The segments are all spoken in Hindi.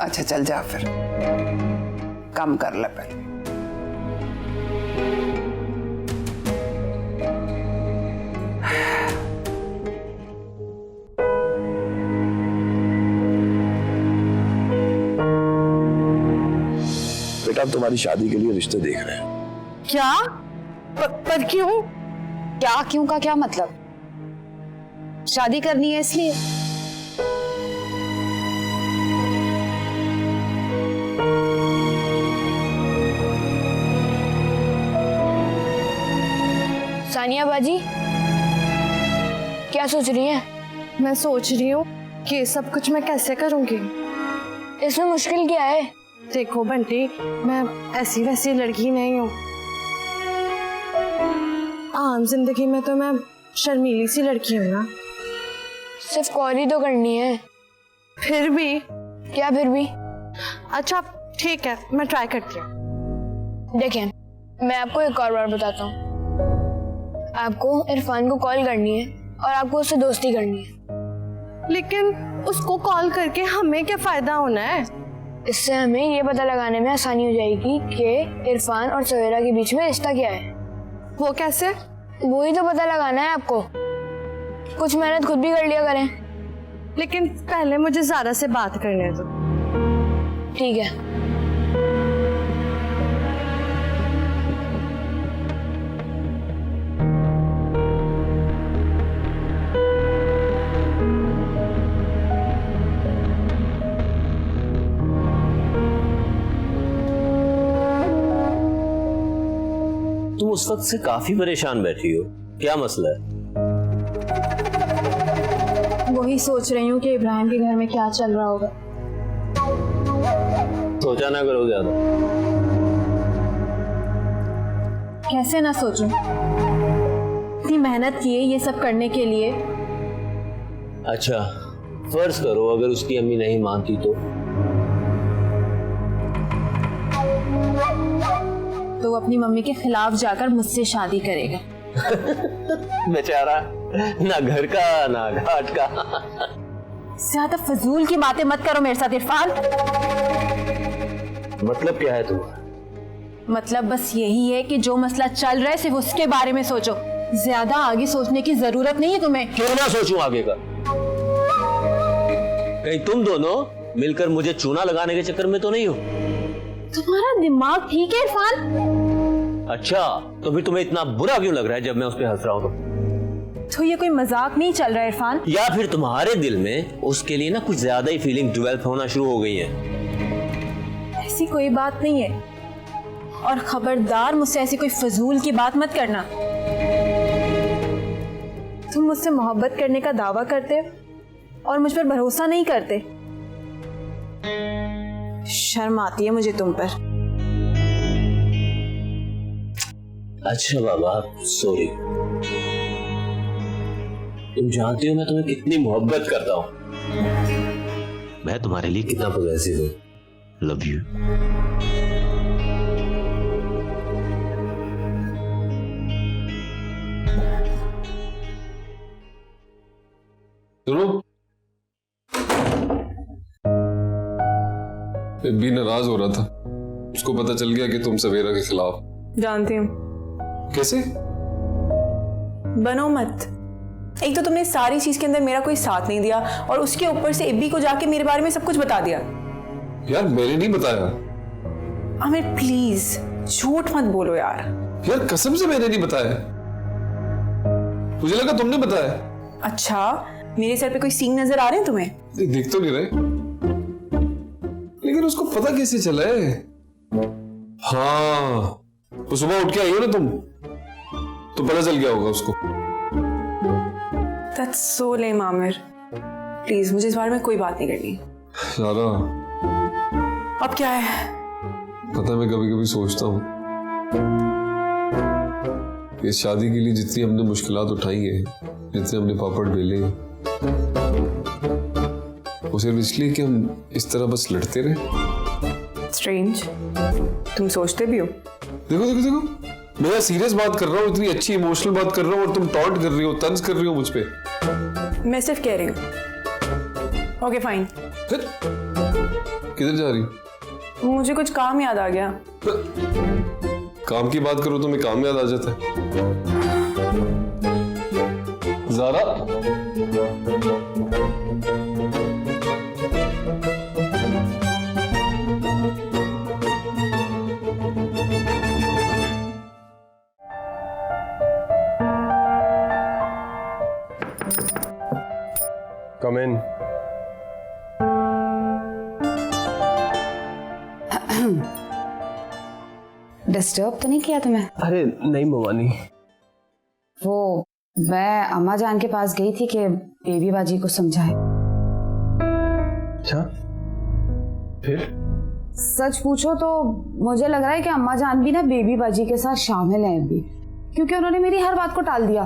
अच्छा चल जा फिर, काम कर ले पहले। बेटा हम तुम्हारी शादी के लिए रिश्ते देख रहे हैं। क्या? पर क्यों? क्या क्यों का क्या मतलब? शादी करनी है इसलिए? सानिया बाजी क्या सोच रही हैं? मैं सोच रही हूँ कि ये सब कुछ मैं कैसे करूँगी। इसमें मुश्किल क्या है? देखो बंटी, मैं ऐसी वैसी लड़की नहीं हूँ। आम जिंदगी में तो मैं शर्मीली सी लड़की हूँ ना। सिर्फ कॉल ही तो करनी है। फिर भी? क्या फिर भी? अच्छा ठीक है, मैं ट्राई करती हूँ। देखें, मैं आपको एक और बार बताता हूँ। आपको इरफान को कॉल करनी है और आपको उससे दोस्ती करनी है। लेकिन उसको कॉल करके हमें क्या फायदा होना है? इससे हमें ये पता लगाने में आसानी हो जाएगी कि इरफान और सवेरा के बीच में रिश्ता क्या है। वो कैसे? वही तो पता लगाना है आपको। कुछ मेहनत खुद भी कर लिया करें। लेकिन पहले मुझे ज़ारा से बात करने दो। ठीक है। तुम उस वक्त से काफी परेशान बैठी हो, क्या मसला है? वही सोच रही हूँ कि इब्राहिम के घर में क्या चल रहा होगा। सोचा ना करो ज्यादा। कैसे ना सोचूं? इतनी मेहनत की है ये सब करने के लिए। अच्छा फर्ज करो अगर उसकी अम्मी नहीं मानती तो वो अपनी मम्मी के खिलाफ जाकर मुझसे शादी करेगा। बेचारा, ना घर का ना घाट का। ज्यादा फजूल की बातें मत करो मेरे साथ इरफान। मतलब क्या है तुम्हारा? मतलब बस यही है कि जो मसला चल रहा है सिर्फ उसके बारे में सोचो। ज्यादा आगे सोचने की जरूरत नहीं है तुम्हें। क्यों ना सोचूं आगे का? कहीं तुम दोनों मिलकर मुझे चूना लगाने के चक्कर में तो नहीं हो? तुम्हारा दिमाग ठीक है इरफान? अच्छा तो फिर तुम्हें इतना बुरा क्यों लग रहा है जब मैं उस पर हंस रहा हूं? तो ये कोई मजाक नहीं चल रहा है इरफान? या फिर तुम्हारे दिल में उसके लिए ना कुछ ज्यादा ही फीलिंग डेवलप होना शुरू हो गई है? ऐसी कोई बात नहीं है। और खबरदार मुझसे ऐसी कोई फजूल की बात मत करना। तुम मुझसे मोहब्बत करने का दावा करते हो और मुझ पर भरोसा नहीं करते। शर्म आती है मुझे तुम पर। अच्छा बाबा सॉरी। तुम जानती हो मैं तुम्हें कितनी मोहब्बत करता हूं। मैं तुम्हारे लिए कितना पॉजिटिव हूं। Love you. सुनो, बेबी नाराज हो रहा था। उसको पता चल गया कि तुम सवेरा के खिलाफ। जानती हूँ। कैसे? बनो मत। एक तो तुमने सारी चीज के अंदर मेरा कोई साथ नहीं दिया और उसके ऊपर से इब्बी को जाके मेरे बारे में सब कुछ बता दिया। यार मैंने नहीं बताया। आमिर प्लीज झूठ मत बोलो यार। यार कसम से मैंने नहीं बताया। मुझे लगा तुमने बताया। अच्छा मेरे सर पे कोई सींग नजर आ रहे हैं तुम्हें? देख तो नहीं रहे, लेकिन उसको पता कैसे चला है? हाँ तो सुबह उठ के आई हो ना तुम, तो पता चल गया होगा उसको। That's so lame Aamir. Please मुझे इस बारे में कोई बात नहीं करनी। सारा अब क्या है? पता है मैं कभी कभी सोचता हूँ इस शादी के लिए जितनी हमने मुश्किलात उठाई है, जितने हमने पापड़ बेले हैं, वो सिर्फ इसलिए कि हम इस तरह बस लड़ते रहे। स्ट्रेंज, तुम सोचते भी हो? देखो देखो देखो, मैं सीरियस बात कर रहा हूँ, इतनी अच्छी इमोशनल बात कर रहा हूँ और तुम टॉन्ट कर रही हो, तंज कर रही हो मुझ पे। मैं सिर्फ कह रही हूँ। Okay fine. किधर जा रही? मुझे कुछ काम याद आ गया। काम की बात करो तो मैं काम याद आ जाता है। ज़ारा, कम इन। डिस्टर्ब तो नहीं किया तुम्हें? अरे नहीं मवानी, वो मैं अम्मा जान के पास गई थी कि बेबी बाजी को समझाए। अच्छा फिर? सच पूछो तो मुझे लग रहा है कि अम्मा जान भी ना बेबी बाजी के साथ शामिल हैं अभी, क्योंकि उन्होंने मेरी हर बात को टाल दिया,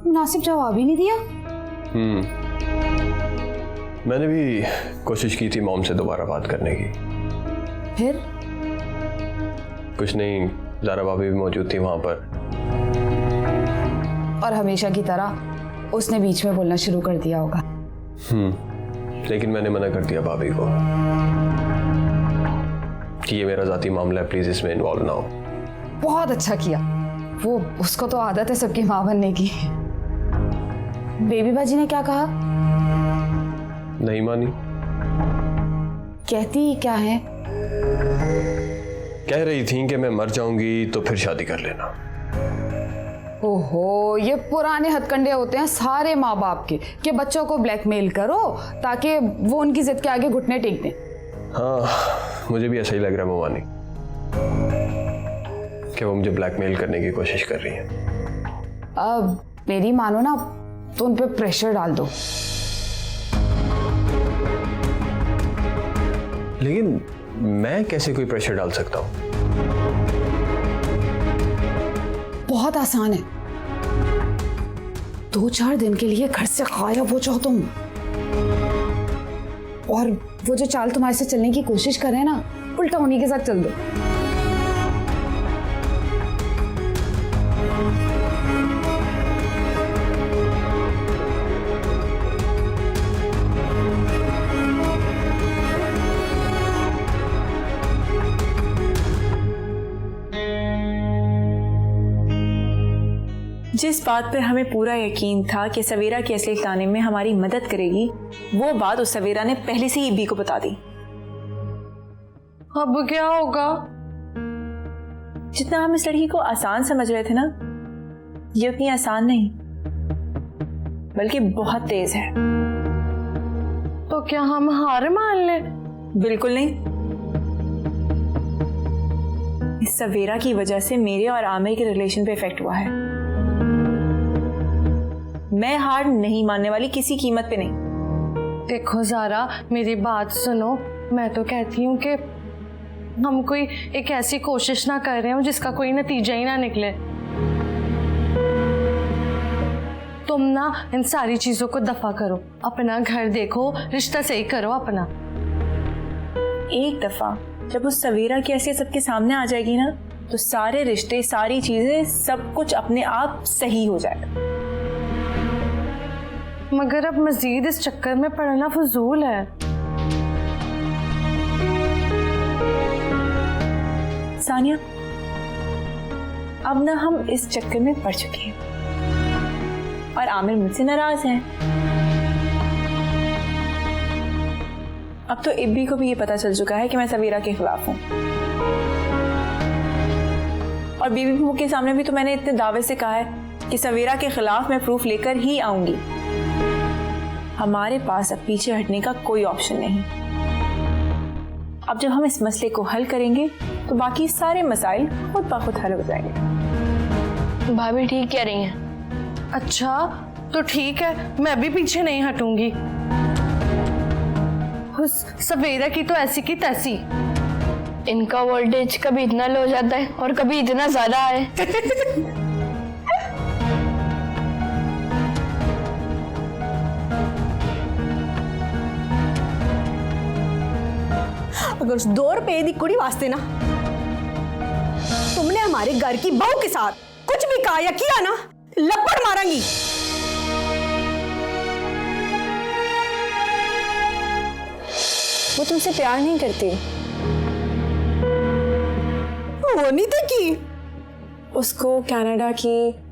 मुनासिब जवाब ही नहीं दिया। मैंने भी कोशिश की थी मॉम से दोबारा बात करने की। फिर कुछ नहीं, ज़ारा भाभी भी मौजूद थी वहां पर। और हमेशा की तरह उसने बीच में बोलना शुरू कर दिया होगा। लेकिन मैंने मना कर दिया भाभी को कि ये मेरा जाती मामला है, प्लीज इसमें इन्वॉल्व ना हो। बहुत अच्छा किया, वो उसको तो आदत है सबकी माँ बनने की। बेबी बाजी ने क्या कहा? नहीं मानी। कहती क्या है? कह रही थी कि मैं मर जाऊंगी तो फिर शादी कर लेना। ओहो, ये पुराने हथकंडे होते हैं सारे माँ बाप के कि बच्चों को ब्लैकमेल करो ताकि वो उनकी जिद के आगे घुटने टेक दें। हाँ, मुझे भी ऐसा ही लग रहा है मवानी कि वो मुझे ब्लैकमेल करने की कोशिश कर रही है। अब मेरी मानो ना तो उन पे प्रेशर डाल दो। लेकिन मैं कैसे कोई प्रेशर डाल सकता हूँ? बहुत आसान है, 2-4 दिन के लिए घर से गायब हो जाओ तुम, और वो जो चाल तुम्हारे से चलने की कोशिश कर रहे हैं ना, उल्टा उन्हीं के साथ चल दो। जिस बात पर हमें पूरा यकीन था कि सवेरा की असलियत लाने में हमारी मदद करेगी, वो बात उस सवेरा ने पहले से ही इब्बी को बता दी। अब क्या होगा? जितना हम इस लड़की को आसान समझ रहे थे ना, ये उतनी आसान नहीं, बल्कि बहुत तेज है। तो क्या हम हार मान लें? बिल्कुल नहीं। इस सवेरा की वजह से मेरे और आमिर के रिलेशन पे इफेक्ट हुआ है। मैं हार नहीं मानने वाली, किसी कीमत पे नहीं। देखो ज़ारा, मेरी बात सुनो। मैं तो कहती हूँ कि हम कोई एक ऐसी कोशिश ना कर रहे हो जिसका कोई नतीजा ही ना निकले। तुम ना इन सारी चीजों को दफा करो, अपना घर देखो, रिश्ता सही करो अपना। एक दफा जब उस सवेरा की ऐसे सबके सामने आ जाएगी ना, तो सारे रिश्ते, सारी चीजें, सब कुछ अपने आप सही हो जाएगा। मगर अब मजीद इस चक्कर में पड़ना फजूल है। सानिया, अब ना हम इस चक्कर में पड़ चुके हैं और आमिर मुझसे नाराज है। अब तो इब्बी को भी ये पता चल चुका है कि मैं सवेरा के खिलाफ हूँ, और बीबी बहू के सामने भी तो मैंने इतने दावे से कहा है कि सवेरा के खिलाफ मैं प्रूफ लेकर ही आऊंगी। हमारे पास अब पीछे हटने का कोई ऑप्शन नहीं। अब जब हम इस मसले को हल करेंगे तो बाकी सारे मसाइल खुद ब खुद हल हो जाएंगे। भाभी ठीक कह रही हैं। अच्छा तो ठीक है, मैं भी पीछे नहीं हटूंगी। उस सवेरा की तो ऐसी की तैसी। इनका वोल्टेज कभी इतना लो जाता है और कभी इतना ज्यादा है। अगर उस 2 रुपए दी कुड़ी वास्ते ना तुमने हमारे घर की बहू के साथ कुछ भी कहा या किया ना, लपड़ मारांगी। वो तुमसे प्यार नहीं करती। वो नहीं थी कि उसको कनाडा की